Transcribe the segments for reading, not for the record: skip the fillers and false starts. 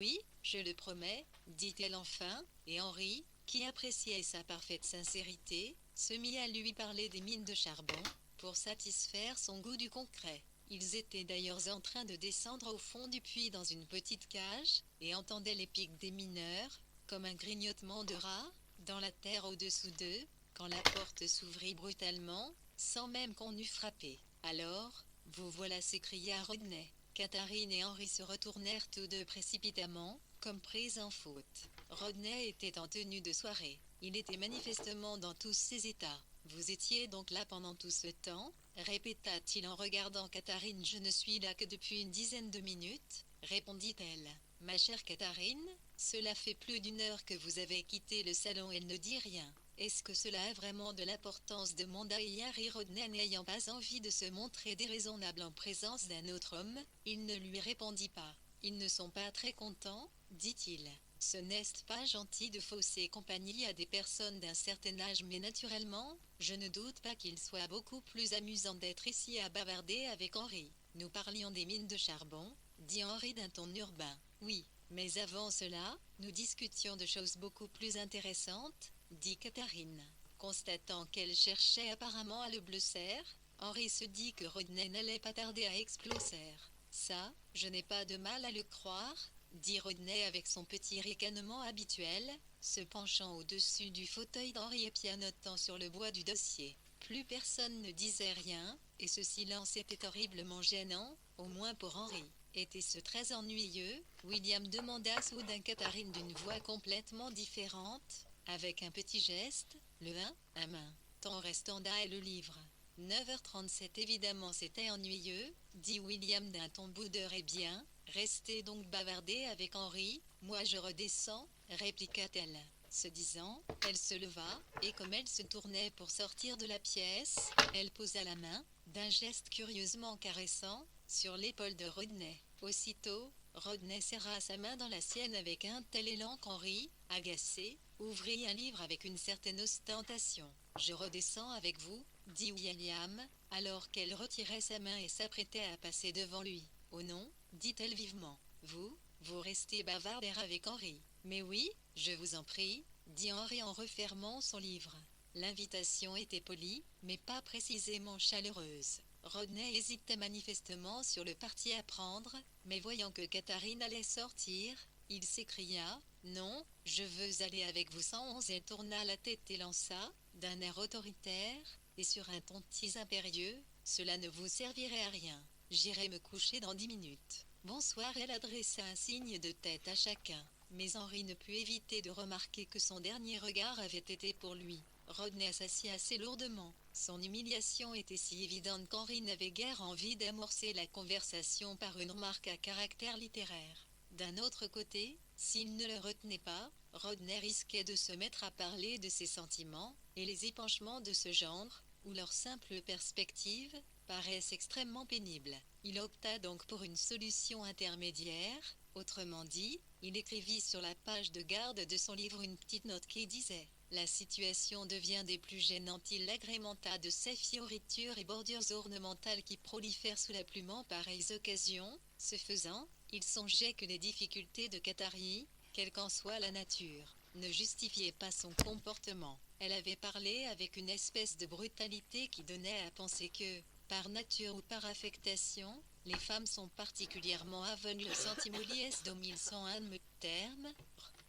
Oui, je le promets, dit-elle enfin, et Henri, qui appréciait sa parfaite sincérité, se mit à lui parler des mines de charbon, pour satisfaire son goût du concret. Ils étaient d'ailleurs en train de descendre au fond du puits dans une petite cage, et entendaient les pics des mineurs, comme un grignotement de rats, dans la terre au-dessous d'eux, quand la porte s'ouvrit brutalement, sans même qu'on eût frappé. Alors, vous voilà, s'écria Rodney. Catherine et Henri se retournèrent tous deux précipitamment, comme pris en faute. Rodney était en tenue de soirée. Il était manifestement dans tous ses états. Vous étiez donc là pendant tout ce temps, répéta-t-il en regardant Catherine. Je ne suis là que depuis une dizaine de minutes, répondit-elle. Ma chère Catherine, cela fait plus d'une heure que vous avez quitté le salon. Elle ne dit rien. Est-ce que cela a vraiment de l'importance, demanda Harry Rodney, n'ayant pas envie de se montrer déraisonnable en présence d'un autre homme. Il ne lui répondit pas. Ils ne sont pas très contents, dit-il. Ce n'est pas gentil de fausser compagnie à des personnes d'un certain âge, mais naturellement, je ne doute pas qu'il soit beaucoup plus amusant d'être ici à bavarder avec Henri. Nous parlions des mines de charbon, dit Henri d'un ton urbain. Oui, mais avant cela, nous discutions de choses beaucoup plus intéressantes, dit Catherine. Constatant qu'elle cherchait apparemment à le blesser, Henri se dit que Rodney n'allait pas tarder à exploser. Ça, je n'ai pas de mal à le croire, dit Rodney avec son petit ricanement habituel, se penchant au-dessus du fauteuil d'Henri et pianotant sur le bois du dossier. Plus personne ne disait rien, et ce silence était horriblement gênant, au moins pour Henri. Était-ce très ennuyeux? William demanda soudain Catherine d'une voix complètement différente, avec un petit geste, le 1 à main. Ton restant et le livre. 9h37. Évidemment c'était ennuyeux, dit William d'un ton boudeur. Eh bien, restez donc bavarder avec Henri, moi je redescends, répliqua-t-elle. Ce disant, elle se leva, et comme elle se tournait pour sortir de la pièce, elle posa la main, d'un geste curieusement caressant, sur l'épaule de Rodney. Aussitôt, Rodney serra sa main dans la sienne avec un tel élan qu'Henri, agacé, ouvrit un livre avec une certaine ostentation. Je redescends avec vous, dit William, alors qu'elle retirait sa main et s'apprêtait à passer devant lui. Oh non, dit-elle vivement. Vous restez bavarder avec Henri. Mais oui, je vous en prie, dit Henri en refermant son livre. L'invitation était polie, mais pas précisément chaleureuse. Rodney hésitait manifestement sur le parti à prendre, mais voyant que Catherine allait sortir, il s'écria « Non, je veux aller avec vous ». 111. Elle tourna la tête et lança, d'un air autoritaire, et sur un ton si impérieux, « Cela ne vous servirait à rien. J'irai me coucher dans 10 minutes. » Bonsoir. Elle adressa un signe de tête à chacun. Mais Henri ne put éviter de remarquer que son dernier regard avait été pour lui. Rodney s'assit assez lourdement. Son humiliation était si évidente qu'Henri n'avait guère envie d'amorcer la conversation par une remarque à caractère littéraire. D'un autre côté, s'il ne le retenait pas, Rodney risquait de se mettre à parler de ses sentiments, et les épanchements de ce genre, où leur simple perspective, paraissent extrêmement pénibles. Il opta donc pour une solution intermédiaire, autrement dit, il écrivit sur la page de garde de son livre une petite note qui disait « La situation devient des plus gênantes ». Il l'agrémenta de ces fioritures et bordures ornementales qui prolifèrent sous la plume en pareilles occasions. Ce faisant, il songeait que les difficultés de Catharie, quelle qu'en soit la nature, ne justifiaient pas son comportement. Elle avait parlé avec une espèce de brutalité qui donnait à penser que, par nature ou par affectation, les femmes sont particulièrement aveugles aux sentiments. Lies dom 1101 me terme,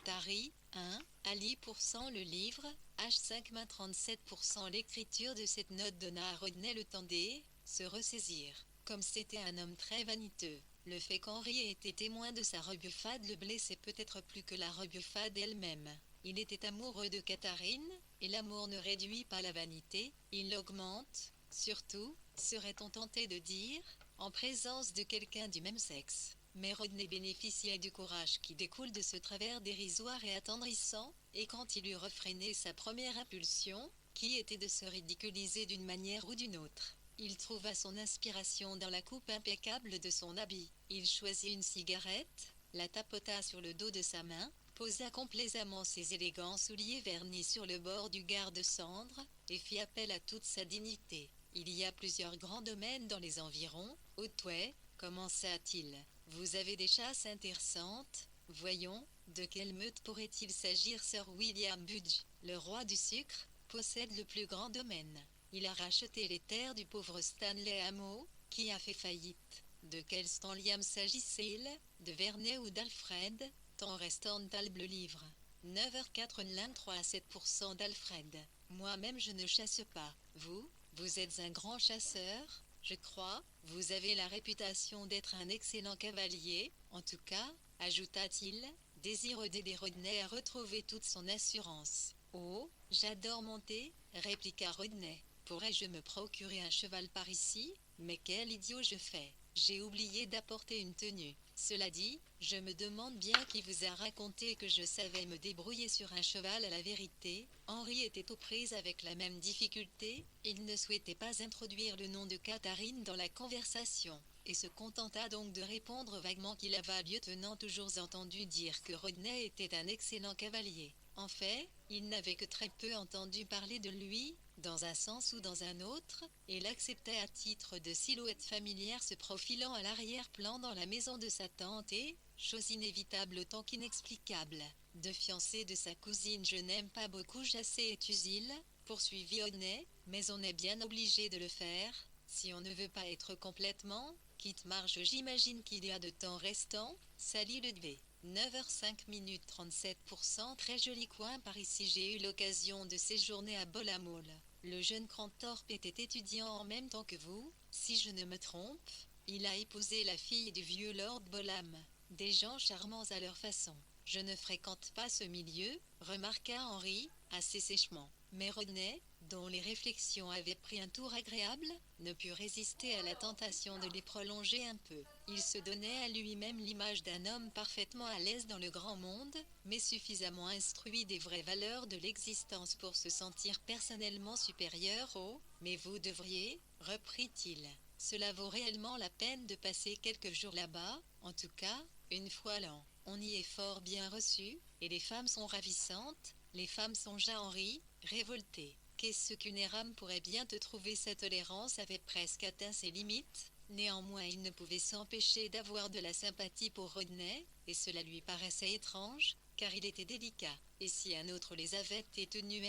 Tari, 1, Ali % le livre, H5 main 37%. L'écriture de cette note donna à Rodney le temps de se ressaisir. Comme c'était un homme très vaniteux, le fait qu'Henri ait été témoin de sa rebuffade le blessait peut-être plus que la rebuffade elle-même. Il était amoureux de Catherine, et l'amour ne réduit pas la vanité, il l'augmente, surtout, serait-on tenté de dire, en présence de quelqu'un du même sexe. Mais Rodney bénéficiait du courage qui découle de ce travers dérisoire et attendrissant, et quand il eut refréné sa première impulsion, qui était de se ridiculiser d'une manière ou d'une autre, il trouva son inspiration dans la coupe impeccable de son habit. Il choisit une cigarette, la tapota sur le dos de sa main, posa complaisamment ses élégants souliers vernis sur le bord du garde-cendre, et fit appel à toute sa dignité. Il y a plusieurs grands domaines dans les environs, Otway, commença-t-il. Vous avez des chasses intéressantes, Voyons, de quelle meute pourrait-il s'agir? Sir William Budge, le roi du sucre, possède le plus grand domaine. Il a racheté les terres du pauvre Stanley Amo, qui a fait faillite. De quel Stanliam s'agissait-il? De Vernet ou d'Alfred? Temps restant le livre. 9h04 3 à 7% d'Alfred. Moi-même je ne chasse pas. Vous êtes un grand chasseur, je crois. Vous avez la réputation d'être un excellent cavalier. En tout cas, ajouta-t-il, désireux d'aider Rodney à retrouver toute son assurance. Oh, j'adore monter, répliqua Rodney. Pourrais-je me procurer un cheval par ici? Mais quel idiot je fais! J'ai oublié d'apporter une tenue. Cela dit, je me demande bien qui vous a raconté que je savais me débrouiller sur un cheval. À la vérité, Henri était aux prises avec la même difficulté. Il ne souhaitait pas introduire le nom de Catherine dans la conversation, et se contenta donc de répondre vaguement qu'il avait lieutenant toujours entendu dire que Rodney était un excellent cavalier. En fait, il n'avait que très peu entendu parler de lui, dans un sens ou dans un autre, et l'acceptait à titre de silhouette familière se profilant à l'arrière-plan dans la maison de sa tante et, chose inévitable autant qu'inexplicable, de fiancé de sa cousine. Je n'aime pas beaucoup chasser et Tusil, poursuivit Rodney, mais on est bien obligé de le faire, si on ne veut pas être complètement quitte Marge. J'imagine qu'il y a de temps restant, salit le dvé. 9h05 37%. Très joli coin par ici. J'ai eu l'occasion de séjourner à Bolamol. Le jeune Cranthorpe était étudiant en même temps que vous, si je ne me trompe. Il a épousé la fille du vieux Lord Bolam. Des gens charmants à leur façon. Je ne fréquente pas ce milieu, remarqua Henri, assez sèchement. Mais Rodney, dont les réflexions avaient pris un tour agréable, ne put résister à la tentation de les prolonger un peu. Il se donnait à lui-même l'image d'un homme parfaitement à l'aise dans le grand monde, mais suffisamment instruit des vraies valeurs de l'existence pour se sentir personnellement supérieur au « Mais vous devriez, reprit-il. Cela vaut réellement la peine de passer quelques jours là-bas, en tout cas, une fois l'an. On y est fort bien reçu, et les femmes sont ravissantes. Les femmes songea Henri, révolté. Qu'est-ce qu'une érable pourrait bien te trouver? Sa tolérance avait presque atteint ses limites. Néanmoins il ne pouvait s'empêcher d'avoir de la sympathie pour Rodney, et cela lui paraissait étrange, car il était délicat. Et si un autre les avait étenues,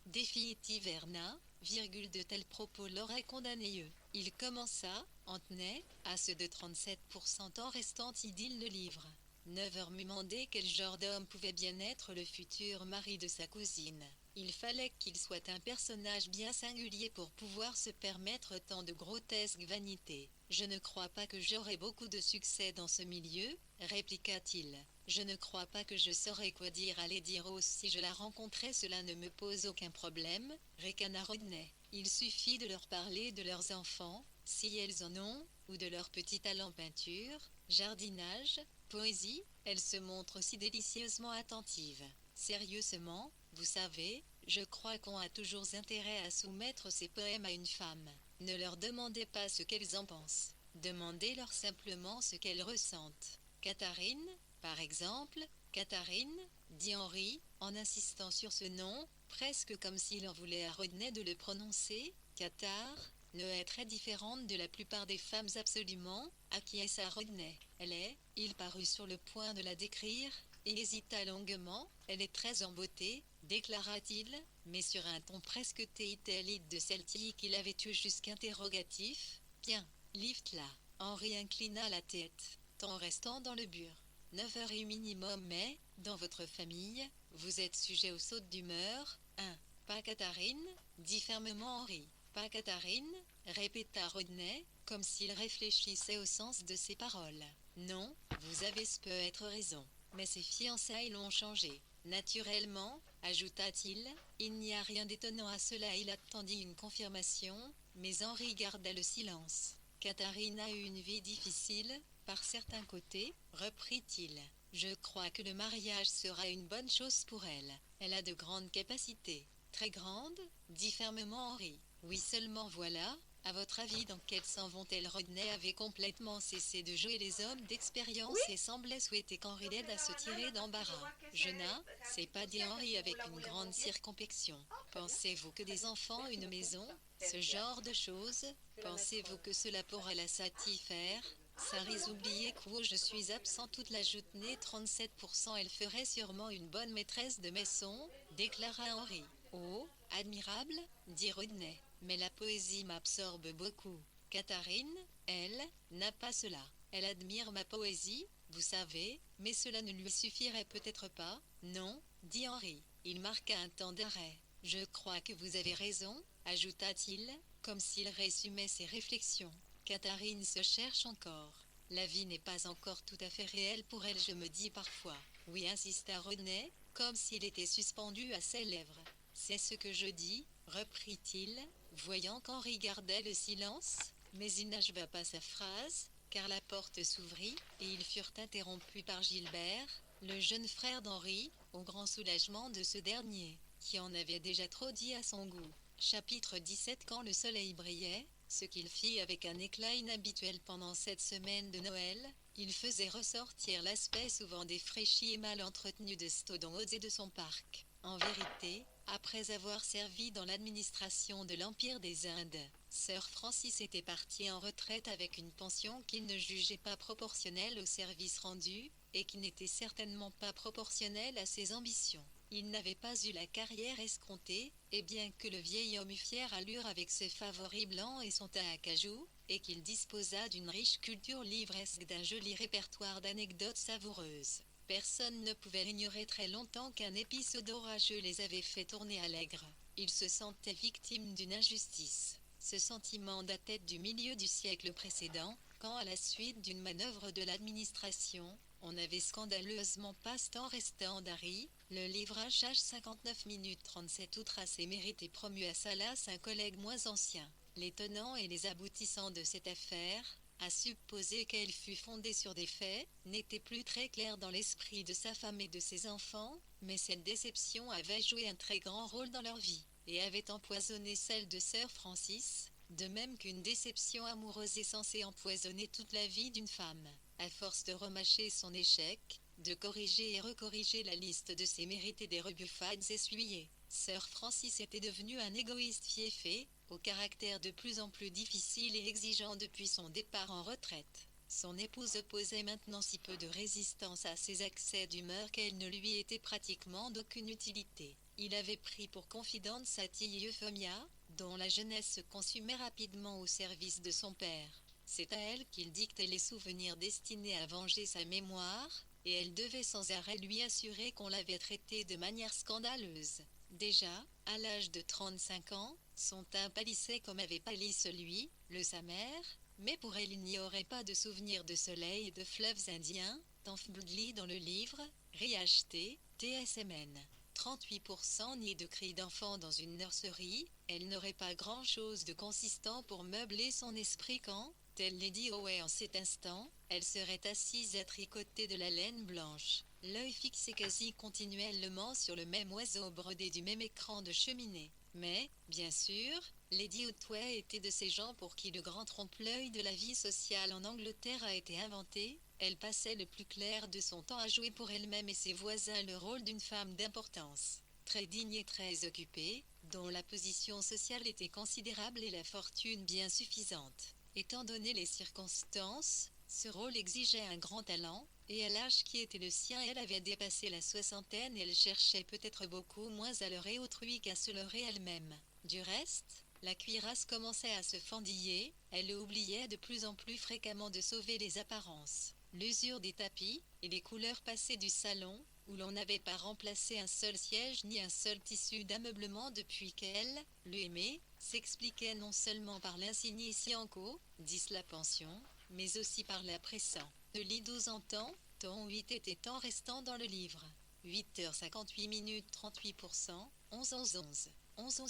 définitive Verna, de tels propos l'auraient condamné eux. Il commença, en tenait, à ceux de 37% en restant idylle le livre. 9h me demandait quel genre d'homme pouvait bien être le futur mari de sa cousine. Il fallait qu'il soit un personnage bien singulier pour pouvoir se permettre tant de grotesques vanités. Je ne crois pas que j'aurai beaucoup de succès dans ce milieu, répliqua-t-il. Je ne crois pas que je saurais quoi dire à Lady Rose si je la rencontrais. Cela ne me pose aucun problème, ricana Rodney. Il suffit de leur parler de leurs enfants, si elles en ont, ou de leur petit talent peinture, jardinage, poésie. Elles se montrent si délicieusement attentives. Sérieusement, vous savez, je crois qu'on a toujours intérêt à soumettre ses poèmes à une femme. Ne leur demandez pas ce qu'elles en pensent. Demandez-leur simplement ce qu'elles ressentent. Catherine, par exemple, Catherine, dit Henri, en insistant sur ce nom, presque comme s'il en voulait à Rodney de le prononcer. Cathare ne est très différente de la plupart des femmes absolument, acquiesça Rodney. Elle est, il parut sur le point de la décrire, et hésita longuement. Elle est très en beauté, déclara-t-il, mais sur un ton presque théitélite de celtique qu'il avait eu jusqu'interrogatif. Bien, lift-la. Henri inclina la tête, tant restant dans le bur. 9h minimum, mais, dans votre famille, vous êtes sujet aux sautes d'humeur. 1. Pas Catherine, dit fermement Henri. Pas Catherine, répéta Rodney, comme s'il réfléchissait au sens de ses paroles. Non, vous avez peut-être raison, mais ses fiançailles l'ont changé. Naturellement, ajouta-t-il, il n'y a rien d'étonnant à cela. Il attendit une confirmation, mais Henri garda le silence. Catherine a eu une vie difficile, par certains côtés, reprit-il. Je crois que le mariage sera une bonne chose pour elle. Elle a de grandes capacités. Très grandes, dit fermement Henri. Oui, seulement voilà, à votre avis dans quel sens vont-elles? Rodney avait complètement cessé de jouer les hommes d'expérience et semblait souhaiter qu'Henri l'aide à se tirer d'embarras. Je n'ai, c'est pas, dit Henri avec une grande circonspection. Pensez-vous que des enfants, une maison, ce genre de choses, pensez-vous que cela pourrait la satisfaire? Saris oubliait que je suis absent toute la journée 37%. Elle ferait sûrement une bonne maîtresse de maison, déclara Henri. Oh, admirable, dit Rodney. Mais la poésie m'absorbe beaucoup. Catherine, elle, n'a pas cela. Elle admire ma poésie, vous savez, mais cela ne lui suffirait peut-être pas, non, dit Henri. Il marqua un temps d'arrêt. Je crois que vous avez raison, ajouta-t-il, comme s'il résumait ses réflexions. Catherine se cherche encore. La vie n'est pas encore tout à fait réelle pour elle, je me dis parfois. Oui, insista René, comme s'il était suspendu à ses lèvres. C'est ce que je dis, reprit-il, voyant qu'Henri gardait le silence, mais il n'acheva pas sa phrase, car la porte s'ouvrit, et ils furent interrompus par Gilbert, le jeune frère d'Henri, au grand soulagement de ce dernier, qui en avait déjà trop dit à son goût. Chapitre 17. Quand le soleil brillait, ce qu'il fit avec un éclat inhabituel pendant cette semaine de Noël, il faisait ressortir l'aspect souvent défraîchi et mal entretenu de Stodon et de son parc. En vérité, après avoir servi dans l'administration de l'Empire des Indes, Sir Francis était parti en retraite avec une pension qu'il ne jugeait pas proportionnelle au service rendu, et qui n'était certainement pas proportionnelle à ses ambitions. Il n'avait pas eu la carrière escomptée, et bien que le vieil homme eût fière allure avec ses favoris blancs et son tas à cajou, et qu'il disposât d'une riche culture livresque d'un joli répertoire d'anecdotes savoureuses, personne ne pouvait ignorer très longtemps qu'un épisode orageux les avait fait tourner à l'aigre. Il se sentait victime d'une injustice. Ce sentiment datait du milieu du siècle précédent, quand à la suite d'une manœuvre de l'administration, on avait scandaleusement passe-temps restant d'Harry, le livrage H59 minutes 37 outrace et mérité promu à Salas un collègue moins ancien. Les tenants et les aboutissants de cette affaire, à supposer qu'elle fût fondée sur des faits, n'était plus très clair dans l'esprit de sa femme et de ses enfants, mais cette déception avait joué un très grand rôle dans leur vie, et avait empoisonné celle de Sir Francis, de même qu'une déception amoureuse est censée empoisonner toute la vie d'une femme. À force de remâcher son échec, de corriger et recorriger la liste de ses mérites et des rebuffades essuyées, Sir Francis était devenu un égoïste fieffé, au caractère de plus en plus difficile et exigeant depuis son départ en retraite. Son épouse opposait maintenant si peu de résistance à ses accès d'humeur qu'elle ne lui était pratiquement d'aucune utilité. Il avait pris pour confidente sa tille Euphemia, dont la jeunesse se consumait rapidement au service de son père. C'est à elle qu'il dictait les souvenirs destinés à venger sa mémoire, et elle devait sans arrêt lui assurer qu'on l'avait traité de manière scandaleuse. Déjà, à l'âge de 35 ans, son teint pâlissait comme avait pâli celui, sa mère, mais pour elle il n'y aurait pas de souvenir de soleil et de fleuves indiens, tant Bloodly dans le livre, réacheté, TSMN. 38% ni de cris d'enfants dans une nurserie, elle n'aurait pas grand-chose de consistant pour meubler son esprit quand, telle Lady Howe en cet instant, elle serait assise à tricoter de la laine blanche, l'œil fixé quasi continuellement sur le même oiseau brodé du même écran de cheminée. Mais, bien sûr, Lady Otway était de ces gens pour qui le grand trompe-l'œil de la vie sociale en Angleterre a été inventé. Elle passait le plus clair de son temps à jouer pour elle-même et ses voisins le rôle d'une femme d'importance, très digne et très occupée, dont la position sociale était considérable et la fortune bien suffisante. Étant donné les circonstances, ce rôle exigeait un grand talent, et à l'âge qui était le sien elle avait dépassé la soixantaine et elle cherchait peut-être beaucoup moins à leurrer autrui qu'à se leurrer elle-même. Du reste, la cuirasse commençait à se fendiller, elle oubliait de plus en plus fréquemment de sauver les apparences. L'usure des tapis, et les couleurs passées du salon, où l'on n'avait pas remplacé un seul siège ni un seul tissu d'ameublement depuis qu'elle l'aimait, s'expliquait non seulement par l'insignifianco, dit la pension, mais aussi par la pressant. De lit 12 en temps, ton 8 était en restant dans le livre. 8h58 minutes 38%, 11 11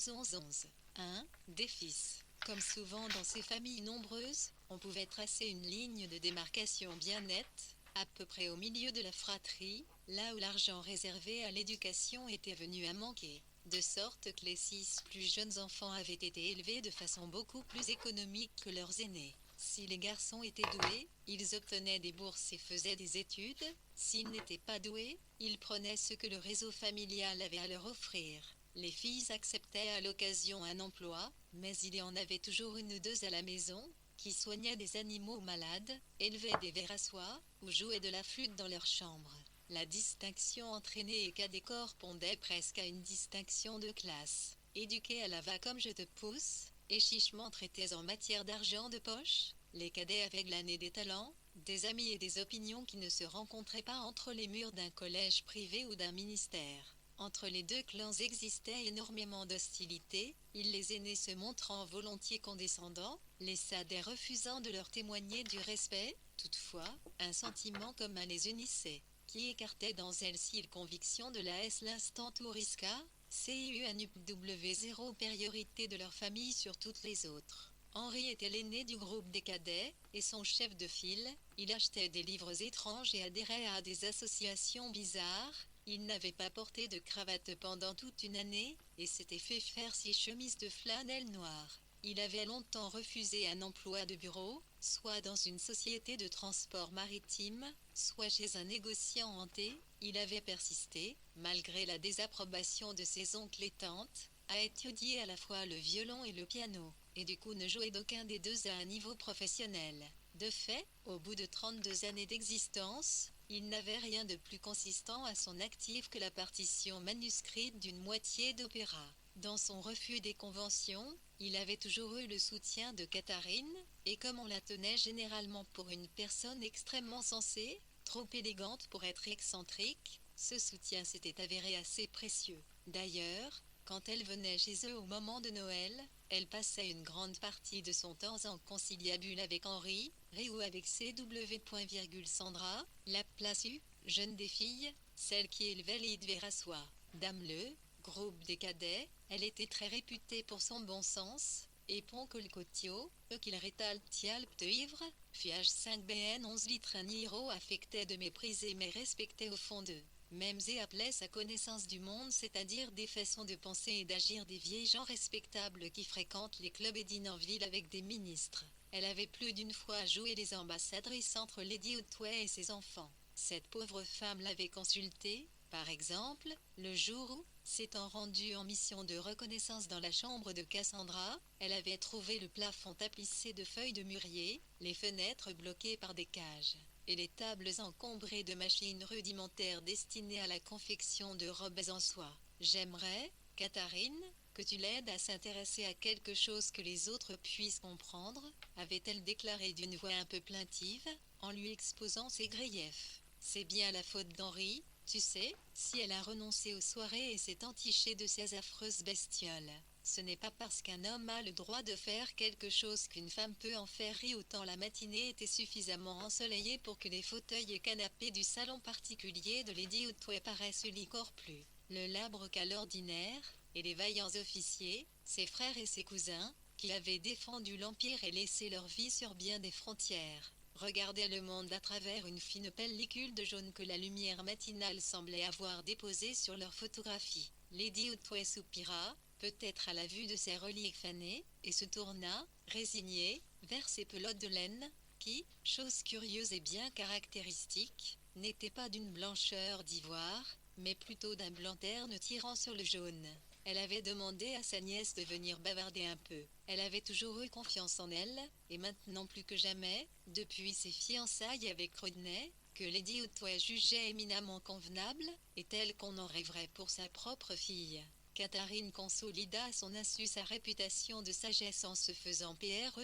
1. Des fils. Comme souvent dans ces familles nombreuses, on pouvait tracer une ligne de démarcation bien nette, à peu près au milieu de la fratrie, là où l'argent réservé à l'éducation était venu à manquer, de sorte que les 6 plus jeunes enfants avaient été élevés de façon beaucoup plus économique que leurs aînés. Si les garçons étaient doués, ils obtenaient des bourses et faisaient des études. S'ils n'étaient pas doués, ils prenaient ce que le réseau familial avait à leur offrir. Les filles acceptaient à l'occasion un emploi, mais il y en avait toujours une ou deux à la maison, qui soignaient des animaux malades, élevaient des vers à soie, ou jouaient de la flûte dans leur chambre. La distinction entre aînés et cadets correspondait presque à une distinction de classe. Éduqués à la va comme je te pousse, et chichement traités en matière d'argent de poche, les cadets avaient glané des talents, des amis et des opinions qui ne se rencontraient pas entre les murs d'un collège privé ou d'un ministère. Entre les deux clans existait énormément d'hostilité, les aînés se montrant volontiers condescendants, les cadets refusant de leur témoigner du respect. Toutefois, un sentiment commun les unissait, qui écartait dans celle-ci les convictions de la S l'instant Touriska, CUNUW 0 priorité de leur famille sur toutes les autres. Henri était l'aîné du groupe des cadets, et son chef de file. Il achetait des livres étranges et adhérait à des associations bizarres. Il n'avait pas porté de cravate pendant toute une année, et s'était fait faire 6 chemises de flanelle noire. Il avait longtemps refusé un emploi de bureau, soit dans une société de transport maritime, soit chez un négociant hanté. Il avait persisté, malgré la désapprobation de ses oncles et tantes, à étudier à la fois le violon et le piano, et du coup ne jouait d'aucun des deux à un niveau professionnel. De fait, au bout de 32 années d'existence, il n'avait rien de plus consistant à son actif que la partition manuscrite d'une moitié d'opéra. Dans son refus des conventions, il avait toujours eu le soutien de Catherine, et comme on la tenait généralement pour une personne extrêmement sensée, trop élégante pour être excentrique, ce soutien s'était avéré assez précieux. D'ailleurs, quand elle venait chez eux au moment de Noël, elle passait une grande partie de son temps en conciliabule avec Henri, ou avec CW. Sandra, la Plaçu, jeune des filles, celle qui élevait les vers à soie. Dame Le, groupe des cadets, elle était très réputée pour son bon sens, et Poncolcotio, qu'il rétal tialp de ivre, fiage 5 BN 11 litres un iro affectait de mépriser mais respectait au fond d'eux. Même et appelait sa connaissance du monde, c'est-à-dire des façons de penser et d'agir des vieilles gens respectables qui fréquentent les clubs et dînent en ville avec des ministres. Elle avait plus d'une fois joué les ambassadrices entre Lady Otway et ses enfants. Cette pauvre femme l'avait consultée, par exemple, le jour où, s'étant rendue en mission de reconnaissance dans la chambre de Cassandra, elle avait trouvé le plafond tapissé de feuilles de mûrier, les fenêtres bloquées par des cages, et les tables encombrées de machines rudimentaires destinées à la confection de robes en soie. « J'aimerais, Catherine, que tu l'aides à s'intéresser à quelque chose que les autres puissent comprendre, avait-elle déclaré d'une voix un peu plaintive, en lui exposant ses griefs. C'est bien la faute d'Henri, tu sais, si elle a renoncé aux soirées et s'est entichée de ces affreuses bestioles. Ce n'est pas parce qu'un homme a le droit de faire quelque chose qu'une femme peut en faire rire. Autant la matinée était suffisamment ensoleillée pour que les fauteuils et canapés du salon particulier de Lady Otway paraissent licorne plus. Le labre qu'à l'ordinaire, et les vaillants officiers, ses frères et ses cousins, qui avaient défendu l'Empire et laissé leur vie sur bien des frontières, regardaient le monde à travers une fine pellicule de jaune que la lumière matinale semblait avoir déposée sur leurs photographies. Lady Otway soupira, peut-être à la vue de ces reliques fanées, et se tourna, résignée, vers ces pelotes de laine, qui, chose curieuse et bien caractéristique, n'étaient pas d'une blancheur d'ivoire, mais plutôt d'un blanc terne tirant sur le jaune. Elle avait demandé à sa nièce de venir bavarder un peu. Elle avait toujours eu confiance en elle, et maintenant plus que jamais, depuis ses fiançailles avec Rodney, que Lady Otway jugeait éminemment convenable, et telle qu'on en rêverait pour sa propre fille. Catherine consolida à son insu sa réputation de sagesse en se faisant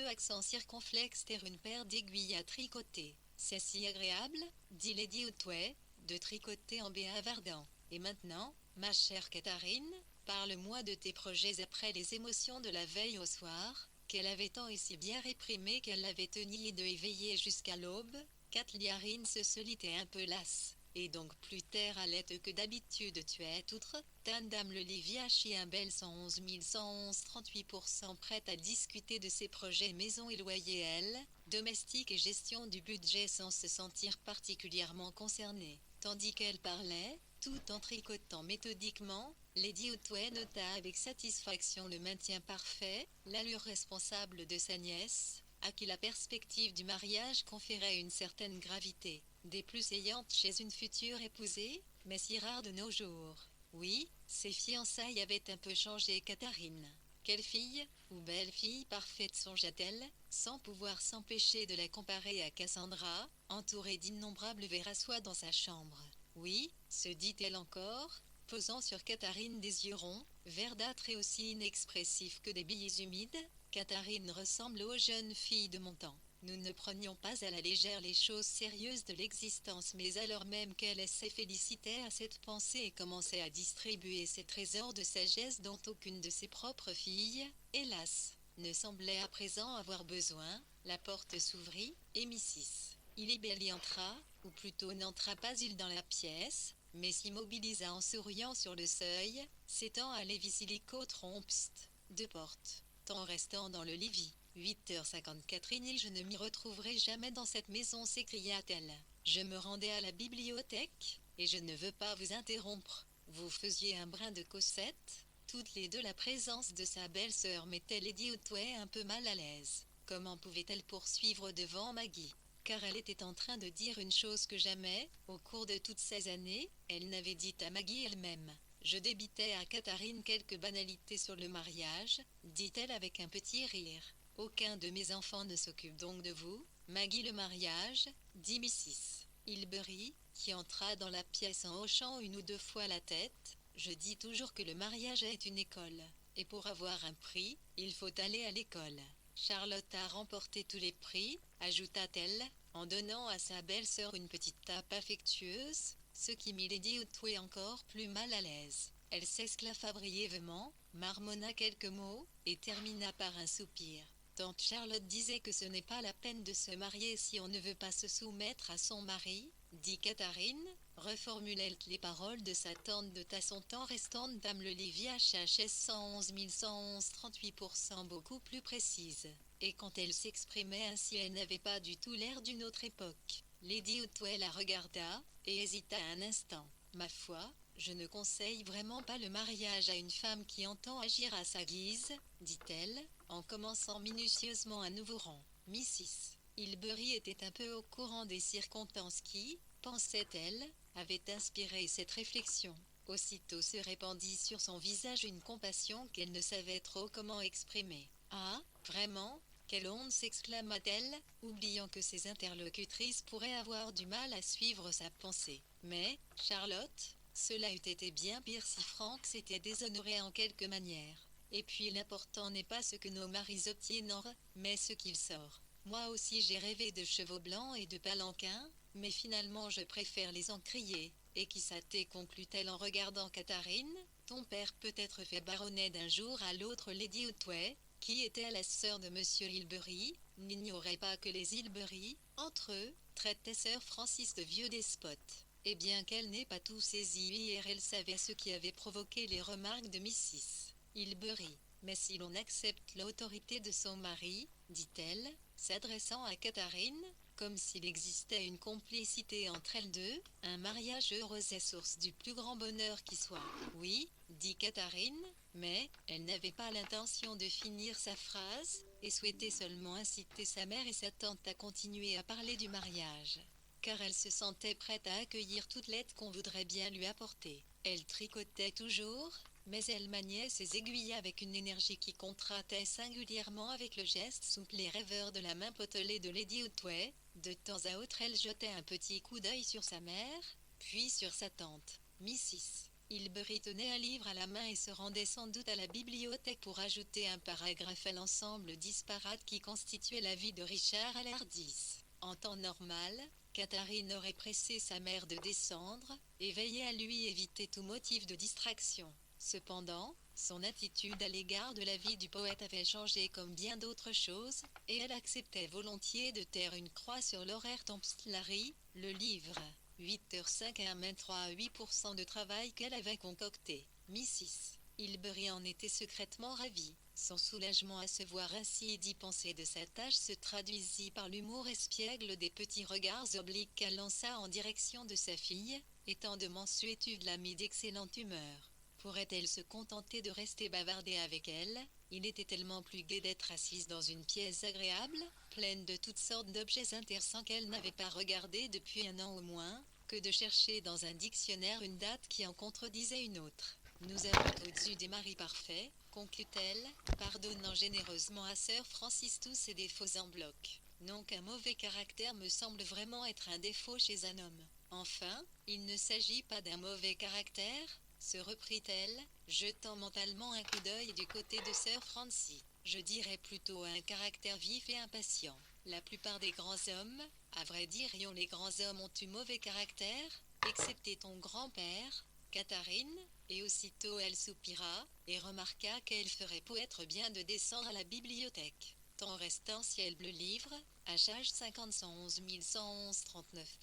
accent circonflexe terre une paire d'aiguilles à tricoter. « C'est si agréable, dit Lady Otway, de tricoter en bavardant. Et maintenant, ma chère Catherine, parle-moi de tes projets après les émotions de la veille au soir, qu'elle avait tant et si bien réprimées qu'elle l'avait tenue de éveiller jusqu'à l'aube. Catherine se solitait un peu lasse, et donc plus terre à l'aide que d'habitude tu es outre, Tandam le Liviachi un bel 111 111 38% prête à discuter de ses projets maison et loyer elle, domestique et gestion du budget sans se sentir particulièrement concernée. Tandis qu'elle parlait, tout en tricotant méthodiquement, Lady Otway nota avec satisfaction le maintien parfait, l'allure responsable de sa nièce, à qui la perspective du mariage conférait une certaine gravité, des plus saillantes chez une future épousée, mais si rare de nos jours. Oui, ses fiançailles avaient un peu changé Catherine. Quelle fille, ou belle fille parfaite songea-t-elle, sans pouvoir s'empêcher de la comparer à Cassandra, entourée d'innombrables verres à soie dans sa chambre. Oui, se dit-elle encore, posant sur Catherine des yeux ronds, verdâtres et aussi inexpressifs que des billes humides. Catherine ressemble aux jeunes filles de mon temps. Nous ne prenions pas à la légère les choses sérieuses de l'existence, mais alors même qu'elle se félicitait à cette pensée et commençait à distribuer ses trésors de sagesse dont aucune de ses propres filles, hélas, ne semblait à présent avoir besoin, la porte s'ouvrit, et Mrs. Ilibelli entra, ou plutôt n'entra pas il dans la pièce, mais s'immobilisa en souriant sur le seuil, s'étant à l'évisilico trompst, de porte, tant restant dans le lit. 8h54 je ne m'y retrouverai jamais dans cette maison, s'écria-t-elle. Je me rendais à la bibliothèque, et je ne veux pas vous interrompre. Vous faisiez un brin de Cosette. Toutes les deux, la présence de sa belle-sœur mettait Lady Otway un peu mal à l'aise. Comment pouvait-elle poursuivre devant Maggie? Car elle était en train de dire une chose que jamais, au cours de toutes ces années, elle n'avait dite à Maggie elle-même. Je débitais à Catherine quelques banalités sur le mariage, dit-elle avec un petit rire. Aucun de mes enfants ne s'occupe donc de vous, Maggie. Le mariage, dit Mrs. Ilbury, qui entra dans la pièce en hochant une ou deux fois la tête. Je dis toujours que le mariage est une école, et pour avoir un prix, il faut aller à l'école. Charlotte a remporté tous les prix, ajouta-t-elle, en donnant à sa belle-sœur une petite tape affectueuse, ce qui mit Lady Otway encore plus mal à l'aise. Elle s'esclaffa brièvement, marmonna quelques mots, et termina par un soupir. Tante Charlotte disait que ce n'est pas la peine de se marier si on ne veut pas se soumettre à son mari, dit Catherine, reformulait les paroles de sa tante de son temps restant dame le Lévy HHS 111 111 38% beaucoup plus précise. Et quand elle s'exprimait ainsi, elle n'avait pas du tout l'air d'une autre époque. Lady Otway la regarda, et hésita un instant. Ma foi, je ne conseille vraiment pas le mariage à une femme qui entend agir à sa guise, dit-elle, en commençant minutieusement un nouveau rang. Mrs. Ilbury était un peu au courant des circonstances qui, pensait-elle, avaient inspiré cette réflexion. Aussitôt se répandit sur son visage une compassion qu'elle ne savait trop comment exprimer. Ah, vraiment? Quelle honte, s'exclama-t-elle, oubliant que ses interlocutrices pourraient avoir du mal à suivre sa pensée. Mais, Charlotte, cela eût été bien pire si Frank s'était déshonoré en quelque manière. Et puis l'important n'est pas ce que nos maris obtiennent, mais ce qu'ils sortent. Moi aussi j'ai rêvé de chevaux blancs et de palanquins, mais finalement je préfère les encriers. Et qui ça t'est, conclut-elle en regardant Catherine, ton père peut être fait baronnet d'un jour à l'autre. Lady Otway, qui était la sœur de Monsieur Ilbury, n'ignorait pas que les Ilbury, entre eux, traitaient Sir Francis de vieux despote. Et bien qu'elle n'ait pas tout saisi hier, elle savait ce qui avait provoqué les remarques de Mrs. Ilbury. Mais si l'on accepte l'autorité de son mari, dit-elle, s'adressant à Catherine, comme s'il existait une complicité entre elles deux, un mariage heureux est source du plus grand bonheur qui soit. Oui, dit Catherine, mais elle n'avait pas l'intention de finir sa phrase, et souhaitait seulement inciter sa mère et sa tante à continuer à parler du mariage, car elle se sentait prête à accueillir toute l'aide qu'on voudrait bien lui apporter. Elle tricotait toujours, mais elle maniait ses aiguilles avec une énergie qui contrastait singulièrement avec le geste souple et rêveur de la main potelée de Lady Otway. De temps à autre, elle jetait un petit coup d'œil sur sa mère, puis sur sa tante. Mrs. Ilbury tenait un livre à la main et se rendait sans doute à la bibliothèque pour ajouter un paragraphe à l'ensemble disparate qui constituait la vie de Richard Alardis. En temps normal, Catherine aurait pressé sa mère de descendre, et veillé à lui éviter tout motif de distraction. Cependant, son attitude à l'égard de la vie du poète avait changé comme bien d'autres choses, et elle acceptait volontiers de taire une croix sur l'horaire Tempslary, le livre. 8h05 à 8% de travail qu'elle avait concocté. Mrs. Ilbury en était secrètement ravie. Son soulagement à se voir ainsi et d'y penser de sa tâche se traduisit par l'humour espiègle des petits regards obliques qu'elle lança en direction de sa fille, étant de mansuétude l'amie d'excellente humeur. Pourrait-elle se contenter de rester bavarder avec elle? Il était tellement plus gai d'être assise dans une pièce agréable, pleine de toutes sortes d'objets intéressants qu'elle n'avait pas regardés depuis un an au moins, que de chercher dans un dictionnaire une date qui en contredisait une autre. Nous avons au-dessus des maris parfaits, conclut-elle, pardonnant généreusement à sœur Francis tous ses défauts en bloc. Non qu'un mauvais caractère me semble vraiment être un défaut chez un homme. Enfin, il ne s'agit pas d'un mauvais caractère, se reprit-elle, jetant mentalement un coup d'œil du côté de sœur Francis. Je dirais plutôt un caractère vif et impatient. La plupart des grands hommes, à vrai dire, les grands hommes ont eu mauvais caractère, excepté ton grand-père, Catherine, et aussitôt elle soupira, et remarqua qu'elle ferait pour être bien de descendre à la bibliothèque. Temps restant ciel bleu livre, HH 50 111 111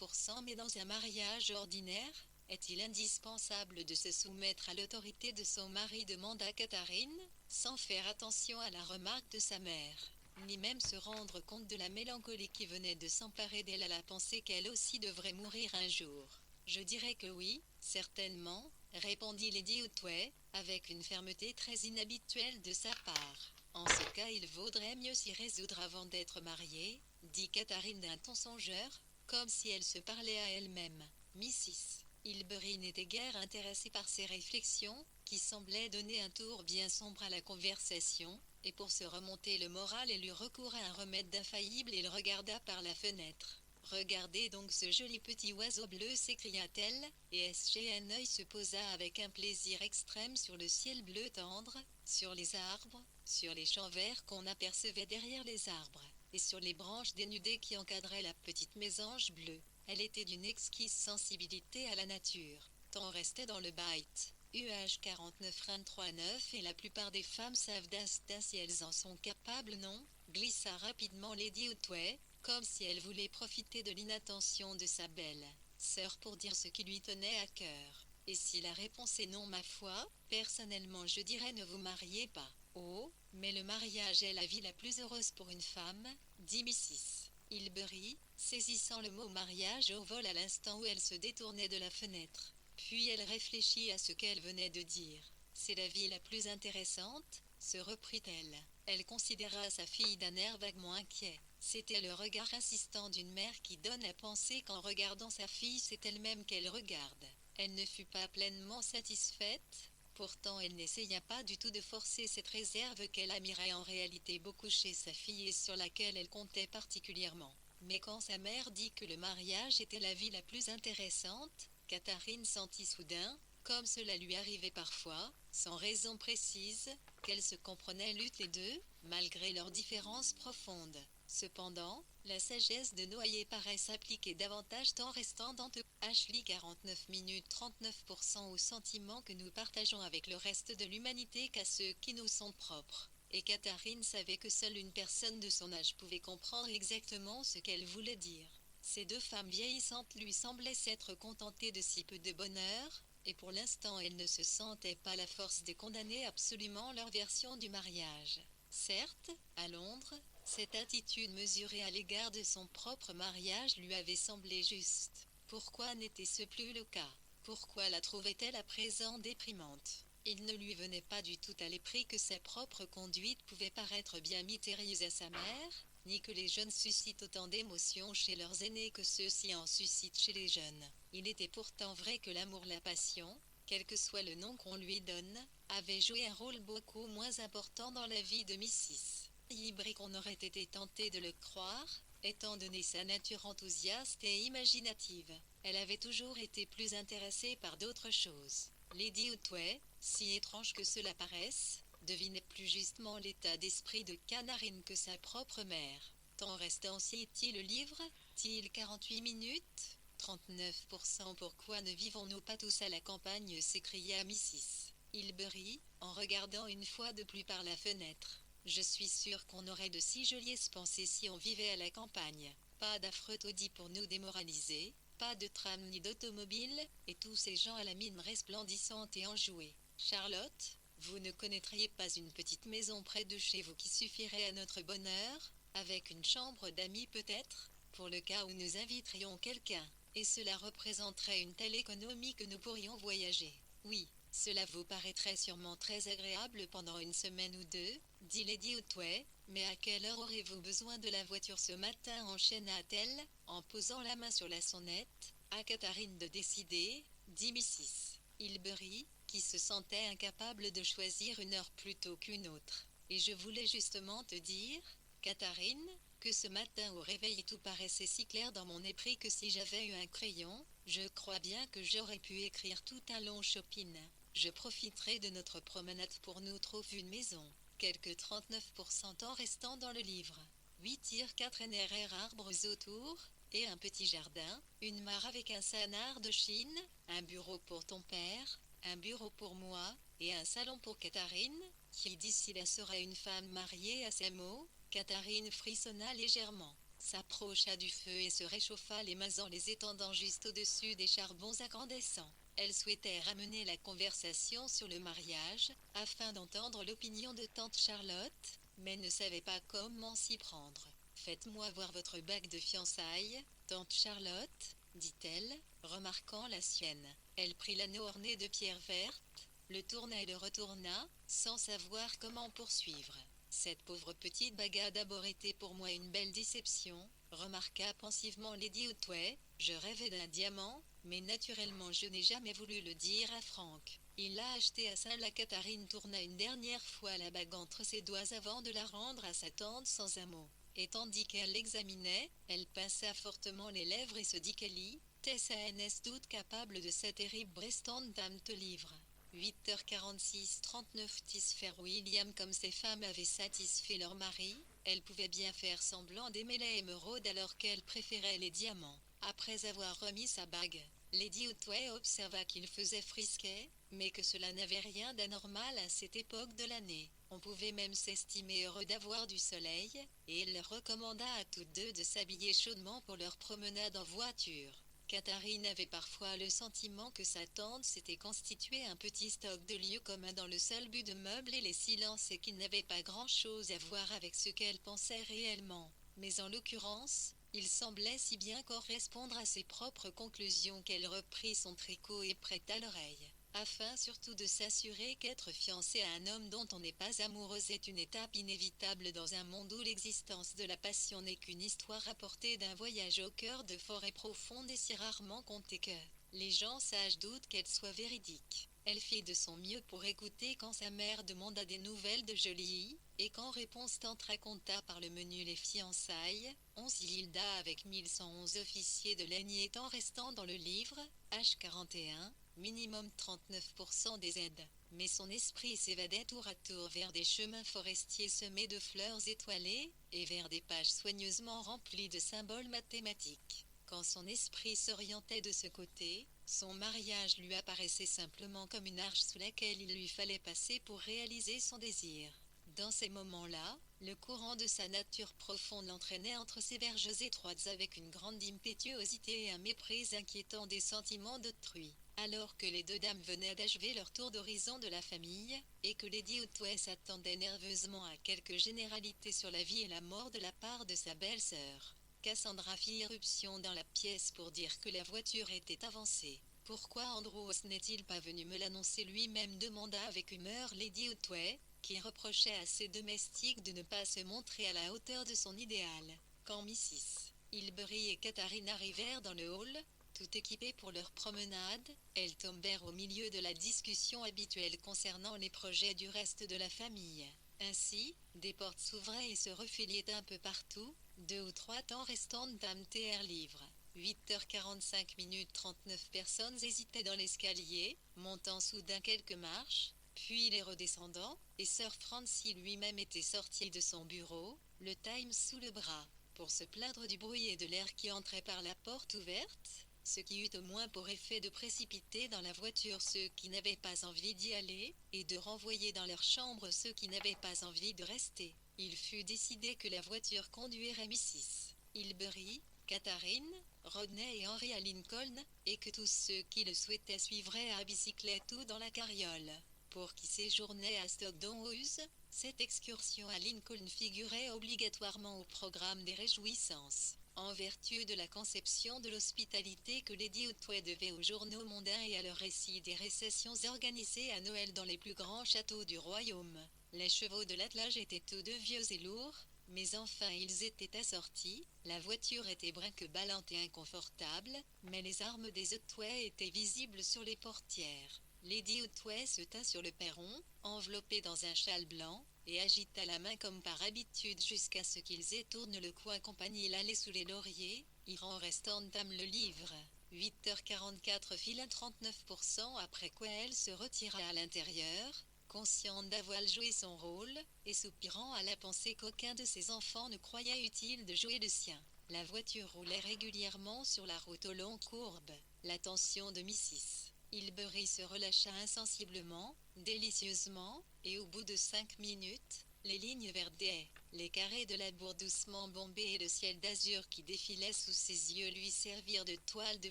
39%. Mais dans un mariage ordinaire, est-il indispensable de se soumettre à l'autorité de son mari, demanda Catherine, sans faire attention à la remarque de sa mère, ni même se rendre compte de la mélancolie qui venait de s'emparer d'elle à la pensée qu'elle aussi devrait mourir un jour. Je dirais que oui, certainement, répondit Lady Otway, avec une fermeté très inhabituelle de sa part. En ce cas, il vaudrait mieux s'y résoudre avant d'être mariée, dit Catherine d'un ton songeur, comme si elle se parlait à elle-même. Mrs. Hilbery n'était guère intéressée par ces réflexions, qui semblaient donner un tour bien sombre à la conversation, et pour se remonter le moral elle eut recours à un remède infaillible et le regarda par la fenêtre. Regardez donc ce joli petit oiseau bleu, s'écria-t-elle, et un œil se posa avec un plaisir extrême sur le ciel bleu tendre, sur les arbres, sur les champs verts qu'on apercevait derrière les arbres, et sur les branches dénudées qui encadraient la petite mésange bleue. Elle était d'une exquise sensibilité à la nature. Tant restait dans le bite. UH 49-23-9 et la plupart des femmes savent d'instinct si elles en sont capables, non? Glissa rapidement Lady Otway, comme si elle voulait profiter de l'inattention de sa belle sœur pour dire ce qui lui tenait à cœur. Et si la réponse est non, ma foi, personnellement je dirais ne vous mariez pas. Oh, mais le mariage est la vie la plus heureuse pour une femme, dit Mrs. Hilbery, saisissant le mot mariage au vol à l'instant où elle se détournait de la fenêtre. Puis elle réfléchit à ce qu'elle venait de dire. C'est la vie la plus intéressante, se reprit-elle. Elle considéra sa fille d'un air vaguement inquiet. C'était le regard insistant d'une mère qui donne à penser qu'en regardant sa fille c'est elle-même qu'elle regarde. Elle ne fut pas pleinement satisfaite, pourtant elle n'essaya pas du tout de forcer cette réserve qu'elle admirait en réalité beaucoup chez sa fille et sur laquelle elle comptait particulièrement. Mais quand sa mère dit que le mariage était la vie la plus intéressante, Catherine sentit soudain, comme cela lui arrivait parfois, sans raison précise, qu'elles se comprenaient toutes les deux, malgré leurs différences profondes. Cependant, la sagesse de Noyer paraît s'appliquer davantage tant restant dans Ashley 49 minutes 39% aux sentiments que nous partageons avec le reste de l'humanité qu'à ceux qui nous sont propres. Et Catherine savait que seule une personne de son âge pouvait comprendre exactement ce qu'elle voulait dire. Ces deux femmes vieillissantes lui semblaient s'être contentées de si peu de bonheur, et pour l'instant elle ne se sentait pas la force de condamner absolument leur version du mariage. Certes, à Londres, cette attitude mesurée à l'égard de son propre mariage lui avait semblé juste. Pourquoi n'était-ce plus le cas? Pourquoi la trouvait-elle à présent déprimante? Il ne lui venait pas du tout à l'esprit que sa propre conduite pouvait paraître bien mystérieuse à sa mère, ni que les jeunes suscitent autant d'émotions chez leurs aînés que ceux-ci en suscitent chez les jeunes. Il était pourtant vrai que l'amour, la passion, quel que soit le nom qu'on lui donne, avait joué un rôle beaucoup moins important dans la vie de Mrs. Hilbery qu'on aurait été tenté de le croire, étant donné sa nature enthousiaste et imaginative. Elle avait toujours été plus intéressée par d'autres choses. Lady Otway, si étrange que cela paraisse, devinait plus justement l'état d'esprit de Catherine que sa propre mère. Tant restant si le livre, t-il 48 minutes 39%. Pourquoi ne vivons-nous pas tous à la campagne, s'écria Mrs. Hilbery, en regardant une fois de plus par la fenêtre. Je suis sûre qu'on aurait de si jolies pensées si on vivait à la campagne. Pas d'affreux taudis pour nous démoraliser, pas de tram ni d'automobile, et tous ces gens à la mine resplendissante et enjouée. Charlotte, vous ne connaîtriez pas une petite maison près de chez vous qui suffirait à notre bonheur, avec une chambre d'amis peut-être, pour le cas où nous inviterions quelqu'un, et cela représenterait une telle économie que nous pourrions voyager. Oui, cela vous paraîtrait sûrement très agréable pendant une semaine ou deux, dit Lady Otway, mais à quelle heure aurez-vous besoin de la voiture ce matin, enchaîna-t-elle, en posant la main sur la sonnette. À Catherine de décider, dit Mrs. Hilbery, qui se sentait incapable de choisir une heure plutôt qu'une autre. Et je voulais justement te dire, Catherine, que ce matin au réveil tout paraissait si clair dans mon esprit que si j'avais eu un crayon, je crois bien que j'aurais pu écrire tout un long shopping. Je profiterai de notre promenade pour nous trouver une maison. Quelques 39% en restant dans le livre. 8-4 NRR arbres autour, et un petit jardin, une mare avec un sanard de Chine, un bureau pour ton père, un bureau pour moi, et un salon pour Catherine, qui d'ici là serait une femme mariée à ces mots. Catherine frissonna légèrement, s'approcha du feu et se réchauffa les mains en les étendant juste au-dessus des charbons incandescents. Elle souhaitait ramener la conversation sur le mariage, afin d'entendre l'opinion de tante Charlotte, mais ne savait pas comment s'y prendre. Faites-moi voir votre bague de fiançailles, tante Charlotte, dit-elle, remarquant la sienne. Elle prit l'anneau orné de pierres vertes, le tourna et le retourna, sans savoir comment poursuivre. Cette pauvre petite bague a d'abord été pour moi une belle déception, remarqua pensivement Lady Otway. Je rêvais d'un diamant, mais naturellement je n'ai jamais voulu le dire à Frank. Il l'a acheté à ça. La Catherine tourna une dernière fois la bague entre ses doigts avant de la rendre à sa tante sans un mot. Et tandis qu'elle l'examinait, elle pinça fortement les lèvres et se dit Kelly, T.S. doute capable de cette terrible Breston dame te livre. 8h46 39 satisfaire William comme ces femmes avaient satisfait leur mari, elle pouvait bien faire semblant d'aimer les émeraudes alors qu'elle préférait les diamants. Après avoir remis sa bague, Lady Otway observa qu'il faisait frisquet, mais que cela n'avait rien d'anormal à cette époque de l'année. On pouvait même s'estimer heureux d'avoir du soleil, et elle leur recommanda à toutes deux de s'habiller chaudement pour leur promenade en voiture. Catherine avait parfois le sentiment que sa tante s'était constitué un petit stock de lieux communs dans le seul but de meubler les silences et qu'il n'avait pas grand-chose à voir avec ce qu'elle pensait réellement. Mais en l'occurrence, il semblait si bien correspondre à ses propres conclusions qu'elle reprit son tricot et prêta l'oreille. Afin surtout de s'assurer qu'être fiancée à un homme dont on n'est pas amoureuse est une étape inévitable dans un monde où l'existence de la passion n'est qu'une histoire rapportée d'un voyage au cœur de forêts profondes et si rarement contée que les gens sages doutent qu'elle soit véridique. Elle fit de son mieux pour écouter quand sa mère demanda des nouvelles de Jolie, et qu'en réponse tante raconta par le menu les fiançailles, 11 Hilda avec 1111 officiers de l'Aigné étant restant dans le livre, H41, minimum 39% des aides. Mais son esprit s'évadait tour à tour vers des chemins forestiers semés de fleurs étoilées, et vers des pages soigneusement remplies de symboles mathématiques. Quand son esprit s'orientait de ce côté, son mariage lui apparaissait simplement comme une arche sous laquelle il lui fallait passer pour réaliser son désir. Dans ces moments-là, le courant de sa nature profonde l'entraînait entre ces berges étroites avec une grande impétuosité et un mépris inquiétant des sentiments d'autrui. Alors que les deux dames venaient d'achever leur tour d'horizon de la famille, et que Lady Otway s'attendait nerveusement à quelques généralités sur la vie et la mort de la part de sa belle-sœur, Cassandra fit irruption dans la pièce pour dire que la voiture était avancée. « Pourquoi Andrews n'est-il pas venu me l'annoncer lui-même » demanda avec humeur Lady Otway, qui reprochait à ses domestiques de ne pas se montrer à la hauteur de son idéal. Quand Mrs. Hilbery et Catherine arrivèrent dans le hall, tout équipées pour leur promenade, elles tombèrent au milieu de la discussion habituelle concernant les projets du reste de la famille. Ainsi, des portes s'ouvraient et se refilaient un peu partout, 2 ou 3 temps restants d'amter livre. 8h45 39 personnes hésitaient dans l'escalier, montant soudain quelques marches, puis les redescendant, et Sir Francis lui-même était sorti de son bureau, le Times sous le bras, pour se plaindre du bruit et de l'air qui entrait par la porte ouverte, ce qui eut au moins pour effet de précipiter dans la voiture ceux qui n'avaient pas envie d'y aller, et de renvoyer dans leur chambre ceux qui n'avaient pas envie de rester. Il fut décidé que la voiture conduirait Mrs. Hilbery, Catherine, Rodney et Henry à Lincoln, et que tous ceux qui le souhaitaient suivraient à bicyclette ou dans la carriole. Pour qui séjournait à Stockton-House, cette excursion à Lincoln figurait obligatoirement au programme des réjouissances, en vertu de la conception de l'hospitalité que Lady Otway devait aux journaux mondains et à leur récit des récessions organisées à Noël dans les plus grands châteaux du royaume. Les chevaux de l'attelage étaient tous deux vieux et lourds, mais enfin ils étaient assortis, la voiture était brinque-ballante et inconfortable, mais les armes des Otway étaient visibles sur les portières. Lady Otway se tint sur le perron, enveloppée dans un châle blanc, et agita la main comme par habitude jusqu'à ce qu'ils étournent le coin. Compagnie l'allée sous les lauriers, Iran restant entame le livre. 8h44 fila 39% après quoi elle se retira à l'intérieur, consciente d'avoir joué son rôle, et soupirant à la pensée qu'aucun de ses enfants ne croyait utile de jouer le sien. La voiture roulait régulièrement sur la route aux longues courbes. L'attention de Mrs. Hilbery se relâcha insensiblement, délicieusement, et au bout de 5 minutes, les lignes vertes des haies, les carrés de la bourre doucement bombés et le ciel d'azur qui défilait sous ses yeux lui servirent de toile de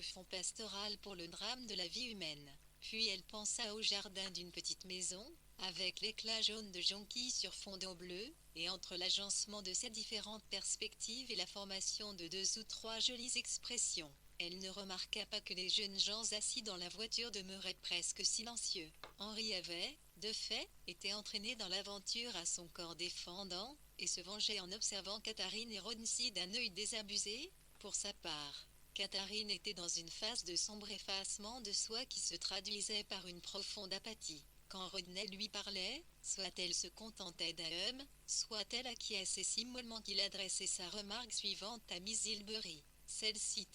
fond pastoral pour le drame de la vie humaine. Puis elle pensa au jardin d'une petite maison, avec l'éclat jaune de jonquilles sur fond d'eau bleue, et entre l'agencement de ces différentes perspectives et la formation de 2 ou 3 jolies expressions. Elle ne remarqua pas que les jeunes gens assis dans la voiture demeuraient presque silencieux. Henri avait, de fait, été entraîné dans l'aventure à son corps défendant, et se vengeait en observant Catherine et Rodney d'un œil désabusé. Pour sa part, Catherine était dans une phase de sombre effacement de soi qui se traduisait par une profonde apathie. Quand Rodney lui parlait, soit elle se contentait d'un soit elle acquiesçait si mollement qu'il adressait sa remarque suivante à Miss Hilbery. Celle-ci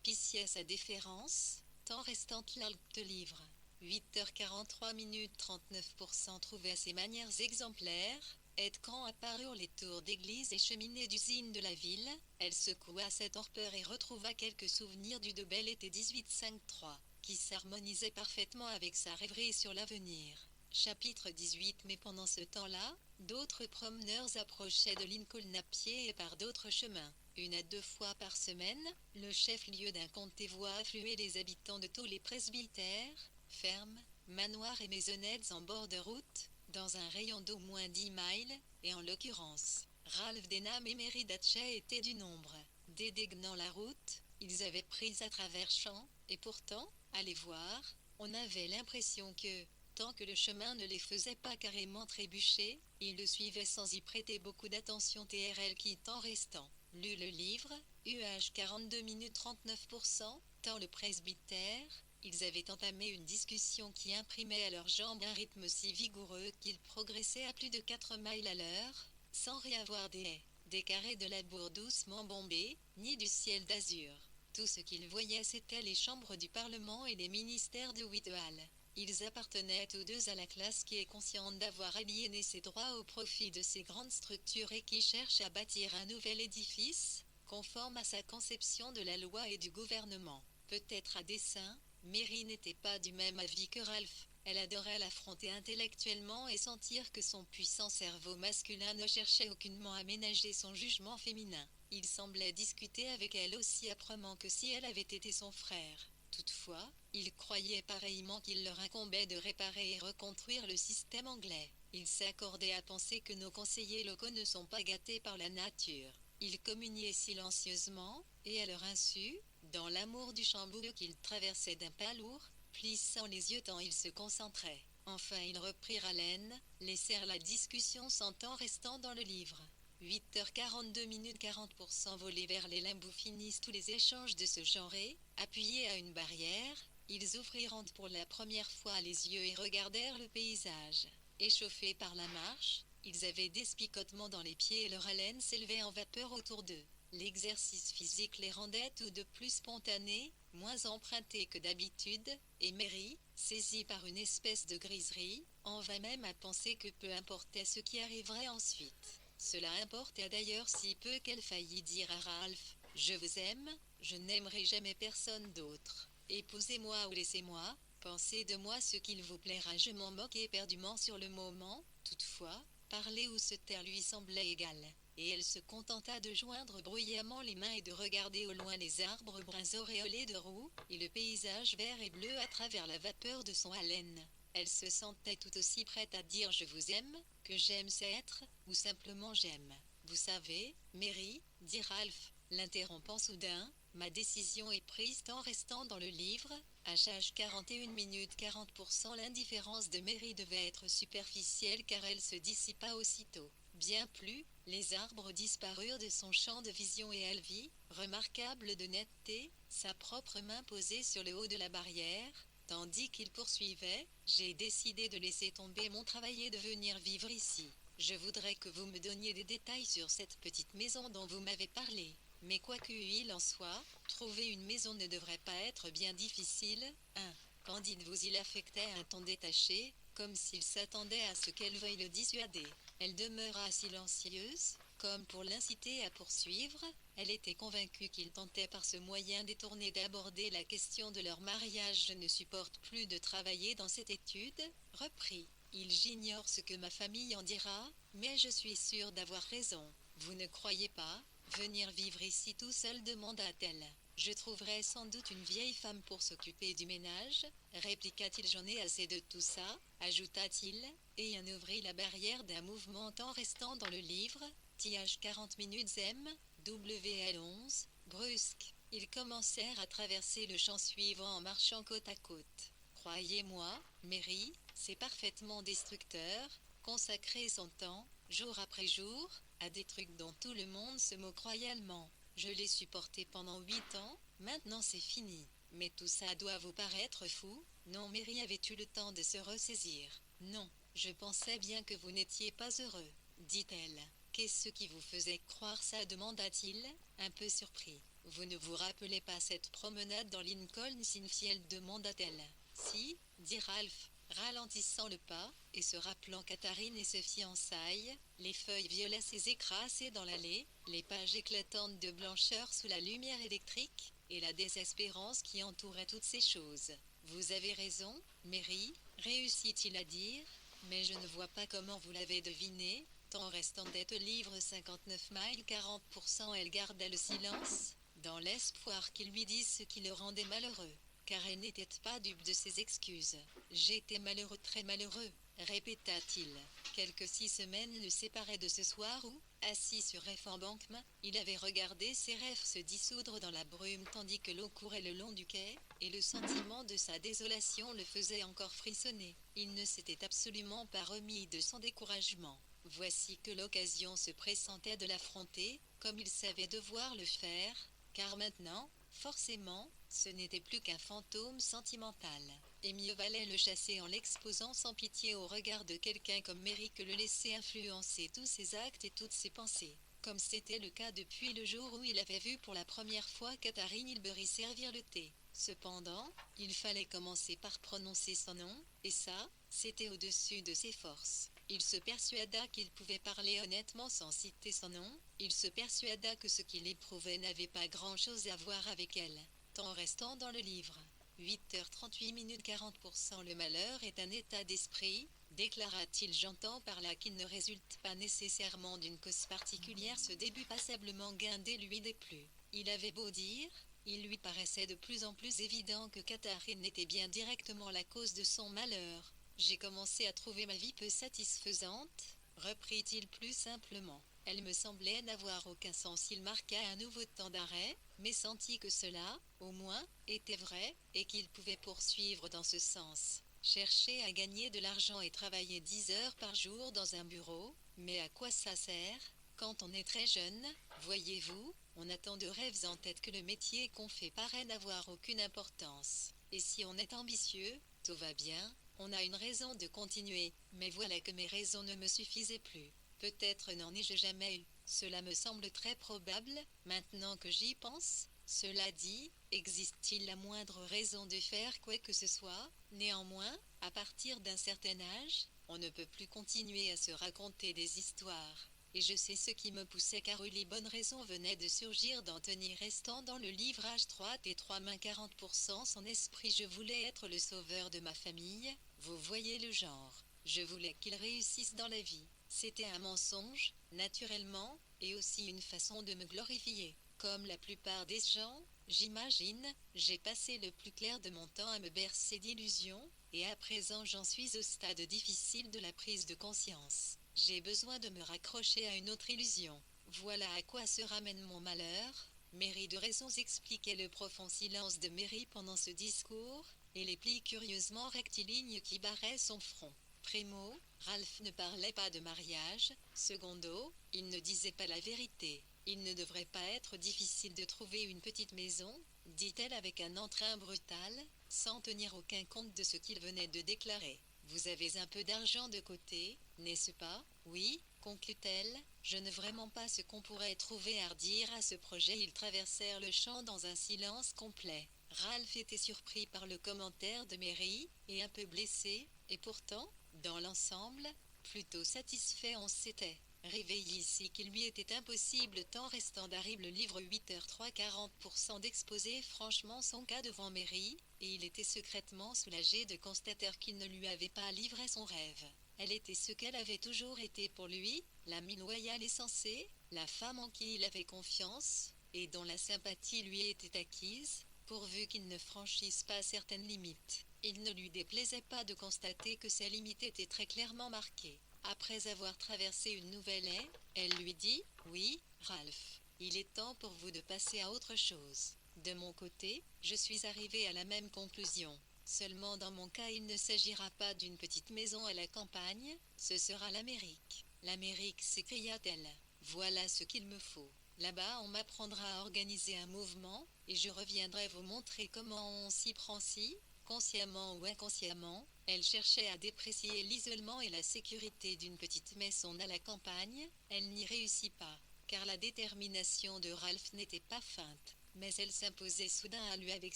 pitié sa déférence, tant restante l'alpe de livre. 8h43 minutes 39% trouvait ses manières exemplaires, et quand apparurent les tours d'église et cheminées d'usine de la ville, elle secoua sa torpeur et retrouva quelques souvenirs du de bel été 1853, qui s'harmonisait parfaitement avec sa rêverie sur l'avenir. Chapitre 18. Mais pendant ce temps-là, d'autres promeneurs approchaient de Lincoln à pied et par d'autres chemins. 1 à 2 fois par semaine, le chef-lieu d'un comté voit affluer les habitants de tous les presbytères, fermes, manoirs et maisonnettes en bord de route, dans un rayon d'au moins 10 miles, et en l'occurrence, Ralph Denham et Mary Datchet étaient du nombre. Dédaignant la route, ils avaient pris à travers champs, et pourtant, à les voir, on avait l'impression que, tant que le chemin ne les faisait pas carrément trébucher, ils le suivaient sans y prêter beaucoup d'attention. TRL qui en restant lut le livre, UH 42 minutes 39%, tant le presbytère, ils avaient entamé une discussion qui imprimait à leurs jambes un rythme si vigoureux qu'ils progressaient à plus de 4 miles à l'heure, sans rien voir des haies, des carrés de la bourre doucement bombés, ni du ciel d'azur. Tout ce qu'ils voyaient c'étaient les chambres du Parlement et les ministères de Whitehall. Ils appartenaient tous deux à la classe qui est consciente d'avoir aliéné ses droits au profit de ces grandes structures et qui cherche à bâtir un nouvel édifice, conforme à sa conception de la loi et du gouvernement. Peut-être à dessein, Mary n'était pas du même avis que Ralph. Elle adorait l'affronter intellectuellement et sentir que son puissant cerveau masculin ne cherchait aucunement à ménager son jugement féminin. Il semblait discuter avec elle aussi âprement que si elle avait été son frère. Toutefois, il croyait pareillement qu'il leur incombait de réparer et reconstruire le système anglais. Il s'accordait à penser que nos conseillers locaux ne sont pas gâtés par la nature. Ils communiaient silencieusement, et à leur insu, dans l'amour du chamboule qu'ils traversaient d'un pas lourd, plissant les yeux tant ils se concentraient. Enfin ils reprirent haleine, laissèrent la discussion sans temps restant dans le livre. 8h42 minutes 40% volés vers les limbous finissent tous les échanges de ce genre et, appuyés à une barrière, ils ouvrirent pour la première fois les yeux et regardèrent le paysage. Échauffés par la marche, ils avaient des picotements dans les pieds et leur haleine s'élevait en vapeur autour d'eux. L'exercice physique les rendait tout de plus spontanés, moins empruntés que d'habitude, et Mary, saisie par une espèce de griserie, en vint même à penser que peu importait ce qui arriverait ensuite. Cela importait d'ailleurs si peu qu'elle faillit dire à Ralph « Je vous aime, je n'aimerai jamais personne d'autre. Épousez-moi ou laissez-moi, pensez de moi ce qu'il vous plaira. » Je m'en moquais éperdument sur le moment, toutefois, parler ou se taire lui semblait égal, et elle se contenta de joindre bruyamment les mains et de regarder au loin les arbres bruns auréolés de roux, et le paysage vert et bleu à travers la vapeur de son haleine. Elle se sentait tout aussi prête à dire « Je vous aime » que « J'aime être » ou simplement « J'aime. » Vous savez, Mary, dit Ralph, l'interrompant soudain, ma décision est prise en restant dans le livre. HH 41 minutes 40%. L'indifférence de Mary devait être superficielle car elle se dissipa aussitôt. Bien plus, les arbres disparurent de son champ de vision et elle vit, remarquable de netteté, sa propre main posée sur le haut de la barrière, Tandis qu'il poursuivait, j'ai décidé de laisser tomber mon travail et de venir vivre ici. Je voudrais que vous me donniez des détails sur cette petite maison dont vous m'avez parlé. Mais quoi qu'il en soit, trouver une maison ne devrait pas être bien difficile, hein. Candide vous y affectait un ton détaché, comme s'il s'attendait à ce qu'elle veuille le dissuader. Elle demeura silencieuse, comme pour l'inciter à poursuivre. Elle était convaincue qu'il tentait par ce moyen détourné d'aborder la question de leur mariage. Je ne supporte plus de travailler dans cette étude, reprit. J'ignore ce que ma famille en dira, mais je suis sûre d'avoir raison. Vous ne croyez pas? Venir vivre ici tout seul, demanda-t-elle. Je trouverai sans doute une vieille femme pour s'occuper du ménage, répliqua-t-il. J'en ai assez de tout ça, ajouta-t-il, et en ouvrit la barrière d'un mouvement en restant dans le livre. Tirage 40 minutes M, WL11, brusque. Ils commencèrent à traverser le champ suivant en marchant côte à côte. Croyez-moi, Mary, c'est parfaitement destructeur, consacrer son temps, jour après jour, à des trucs dont tout le monde se moque royalement. Je l'ai supporté pendant 8 ans, maintenant c'est fini. Mais tout ça doit vous paraître fou? Non, Mary avait eu le temps de se ressaisir. Non, je pensais bien que vous n'étiez pas heureux, dit-elle. Qu'est-ce qui vous faisait croire ça? Demanda-t-il, un peu surpris. Vous ne vous rappelez pas cette promenade dans Lincoln Sinnfield? Demanda-t-elle. Si, dit Ralph, ralentissant le pas, et se rappelant Catherine et ses fiançailles, les feuilles violacées écrasées dans l'allée, les pages éclatantes de blancheur sous la lumière électrique, et la désespérance qui entourait toutes ces choses. Vous avez raison, Mary, réussit-il à dire, mais je ne vois pas comment vous l'avez deviné. Tant restant tête livre 59 miles 40%. Elle garda le silence, dans l'espoir qu'il lui dise ce qui le rendait malheureux, car elle n'était pas dupe de ses excuses. J'étais malheureux, très malheureux, répéta-t-il. Quelques 6 semaines le séparaient de ce soir où, assis sur Embankment, il avait regardé ses rêves se dissoudre dans la brume tandis que l'eau courait le long du quai, et le sentiment de sa désolation le faisait encore frissonner. Il ne s'était absolument pas remis de son découragement. Voici que l'occasion se pressentait de l'affronter, comme il savait devoir le faire, car maintenant, forcément, ce n'était plus qu'un fantôme sentimental. Et mieux valait le chasser en l'exposant sans pitié au regard de quelqu'un comme Mary que le laisser influencer tous ses actes et toutes ses pensées, comme c'était le cas depuis le jour où il avait vu pour la première fois Catherine Hilbery servir le thé. Cependant, il fallait commencer par prononcer son nom, et ça, c'était au-dessus de ses forces. Il se persuada qu'il pouvait parler honnêtement sans citer son nom, il se persuada que ce qu'il éprouvait n'avait pas grand-chose à voir avec elle, tant restant dans le livre. 8h38 minutes 40%. Le malheur est un état d'esprit, déclara-t-il. J'entends par là qu'il ne résulte pas nécessairement d'une cause particulière. Ce début passablement guindé lui déplut. Il avait beau dire, il lui paraissait de plus en plus évident que Catherine était bien directement la cause de son malheur. J'ai commencé à trouver ma vie peu satisfaisante, reprit-il plus simplement. Elle me semblait n'avoir aucun sens. Il marqua un nouveau temps d'arrêt, mais sentit que cela, au moins, était vrai, et qu'il pouvait poursuivre dans ce sens. Chercher à gagner de l'argent et travailler 10 heures par jour dans un bureau, mais à quoi ça sert? Quand on est très jeune, voyez-vous, on a tant de rêves en tête que le métier qu'on fait paraît n'avoir aucune importance. Et si on est ambitieux, tout va bien, on a une raison de continuer, mais voilà que mes raisons ne me suffisaient plus. Peut-être n'en ai-je jamais eu. Cela me semble très probable, maintenant que j'y pense. Cela dit, existe-t-il la moindre raison de faire quoi que ce soit? Néanmoins, à partir d'un certain âge, on ne peut plus continuer à se raconter des histoires. Et je sais ce qui me poussait car les bonnes raisons venaient de surgir d'Anthony restant dans le livrage 3 et 3 mains 40%. Son esprit, je voulais être le sauveur de ma famille, vous voyez le genre. Je voulais qu'il réussisse dans la vie. C'était un mensonge, naturellement, et aussi une façon de me glorifier. Comme la plupart des gens, j'imagine, j'ai passé le plus clair de mon temps à me bercer d'illusions, et à présent j'en suis au stade difficile de la prise de conscience. J'ai besoin de me raccrocher à une autre illusion. Voilà à quoi se ramène mon malheur. Mary de raisons expliquait le profond silence de Mary pendant ce discours, et les plis curieusement rectilignes qui barraient son front. Primo, Ralph ne parlait pas de mariage. Secondo, il ne disait pas la vérité. Il ne devrait pas être difficile de trouver une petite maison, dit-elle avec un entrain brutal. sans tenir aucun compte de ce qu'il venait de déclarer. Vous avez un peu d'argent de côté, n'est-ce pas? Oui, conclut-elle. Je ne vraiment pas ce qu'on pourrait trouver à redire à ce projet. Ils traversèrent le champ dans un silence complet. Ralph était surpris par le commentaire de Mary, et un peu blessé, et pourtant, dans l'ensemble, plutôt satisfait. On s'était réveillé ici qu'il lui était impossible tant restant d'Harry le livre 8h03 40% d'exposer franchement son cas devant Mary, et il était secrètement soulagé de constater qu'il ne lui avait pas livré son rêve. Elle était ce qu'elle avait toujours été pour lui, l'amie loyale et sensée, la femme en qui il avait confiance, et dont la sympathie lui était acquise, pourvu qu'il ne franchisse pas certaines limites. Il ne lui déplaisait pas de constater que ces limites étaient très clairement marquées. Après avoir traversé une nouvelle haie, elle lui dit « Oui, Ralph, il est temps pour vous de passer à autre chose. De mon côté, je suis arrivée à la même conclusion. Seulement dans mon cas il ne s'agira pas d'une petite maison à la campagne, ce sera l'Amérique. » L'Amérique, s'écria-t-elle. Voilà ce qu'il me faut. Là-bas on m'apprendra à organiser un mouvement, et je reviendrai vous montrer comment on s'y prend si, consciemment ou inconsciemment, elle cherchait à déprécier l'isolement et la sécurité d'une petite maison à la campagne, elle n'y réussit pas, car la détermination de Ralph n'était pas feinte, mais elle s'imposait soudain à lui avec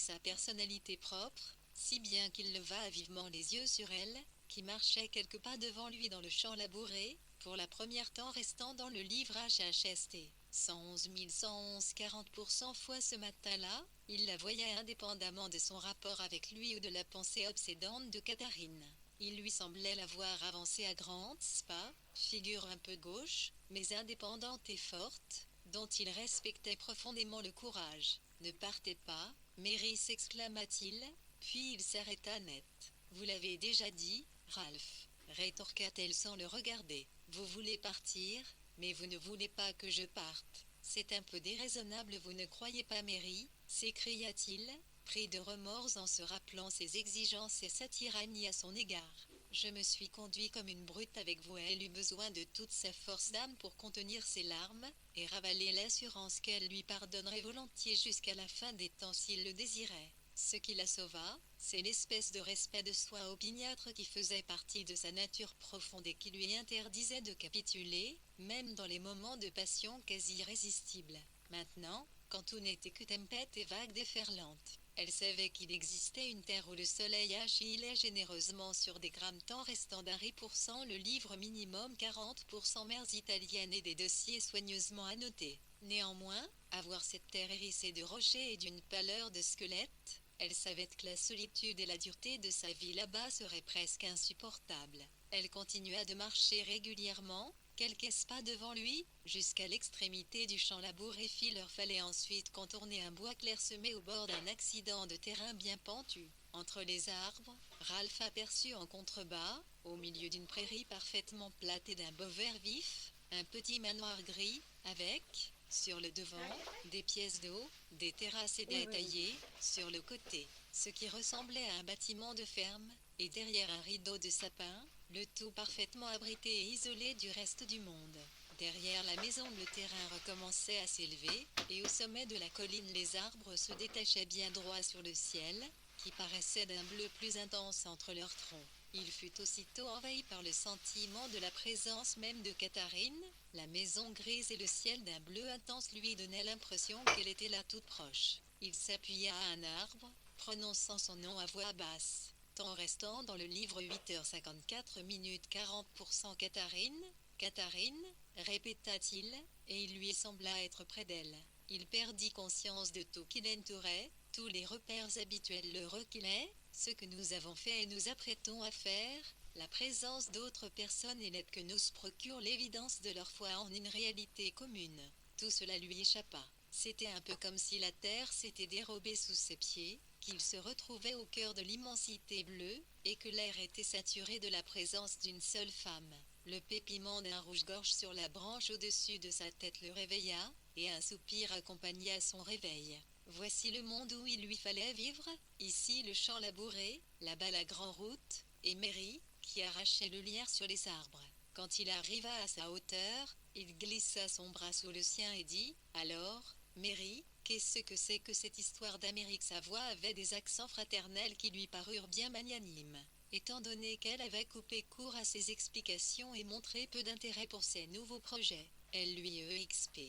sa personnalité propre, si bien qu'il leva vivement les yeux sur elle, qui marchait quelques pas devant lui dans le champ labouré, pour la première temps restant dans le livre HHST. 111 111 40% fois ce matin-là, il la voyait indépendamment de son rapport avec lui ou de la pensée obsédante de Catherine. Il lui semblait la voir avancer à grands pas, figure un peu gauche, mais indépendante et forte, dont il respectait profondément le courage. Ne partez pas, Mary, s'exclama-t-il, puis il s'arrêta net. Vous l'avez déjà dit, Ralph, rétorqua-t-elle sans le regarder. Vous voulez partir, mais vous ne voulez pas que je parte. C'est un peu déraisonnable, vous ne croyez pas, Mary, s'écria-t-il, pris de remords en se rappelant ses exigences et sa tyrannie à son égard. Je me suis conduit comme une brute avec vous. Elle eut besoin de toute sa force d'âme pour contenir ses larmes, et ravaler l'assurance qu'elle lui pardonnerait volontiers jusqu'à la fin des temps s'il le désirait. Ce qui la sauva, c'est l'espèce de respect de soi opiniâtre qui faisait partie de sa nature profonde et qui lui interdisait de capituler, même dans les moments de passion quasi irrésistible. Maintenant, quand tout n'était que tempête et vagues déferlantes, elle savait qu'il existait une terre où le soleil achillait généreusement sur des grammes tant restant d'Harry % le livre minimum 40% mères italiennes et des dossiers soigneusement annotés. Néanmoins, à voir cette terre hérissée de rochers et d'une pâleur de squelette, elle savait que la solitude et la dureté de sa vie là-bas seraient presque insupportables. Elle continua de marcher régulièrement, quelques pas devant lui, jusqu'à l'extrémité du champ labouré. Il leur fallait ensuite contourner un bois clairsemé au bord d'un accident de terrain bien pentu. Entre les arbres, Ralph aperçut en contrebas, au milieu d'une prairie parfaitement plate et d'un beau vert vif, un petit manoir gris, avec, sur le devant, des pièces d'eau, des terrasses et des taillés, sur le côté, ce qui ressemblait à un bâtiment de ferme, et derrière un rideau de sapin, le tout parfaitement abrité et isolé du reste du monde. Derrière la maison, le terrain recommençait à s'élever, et au sommet de la colline les arbres se détachaient bien droit sur le ciel, qui paraissait d'un bleu plus intense entre leurs troncs. Il fut aussitôt envahi par le sentiment de la présence même de Catherine. La maison grise et le ciel d'un bleu intense lui donnaient l'impression qu'elle était là toute proche. Il s'appuya à un arbre, prononçant son nom à voix basse, tant restant dans le livre 8h54 minutes 40% Catherine, Catherine, répéta-t-il, et il lui sembla être près d'elle. Il perdit conscience de tout qui l'entourait, tous les repères habituels le recuellaient, ce que nous avons fait et nous apprêtons à faire, la présence d'autres personnes et l'aide que nous procure l'évidence de leur foi en une réalité commune. Tout cela lui échappa. C'était un peu comme si la terre s'était dérobée sous ses pieds, qu'il se retrouvait au cœur de l'immensité bleue, et que l'air était saturé de la présence d'une seule femme. Le pépiment d'un rouge-gorge sur la branche au-dessus de sa tête le réveilla, et un soupir accompagna son réveil. Voici le monde où il lui fallait vivre, ici le champ labouré, là-bas la grande route, et Mary, qui arrachait le lierre sur les arbres. Quand il arriva à sa hauteur, il glissa son bras sous le sien et dit « Alors, Mary, Qu'est-ce que c'est que cette histoire d'Amérique? Sa voix avait des accents fraternels qui lui parurent bien magnanimes. Étant donné qu'elle avait coupé court à ses explications et montré peu d'intérêt pour ses nouveaux projets, elle lui exp.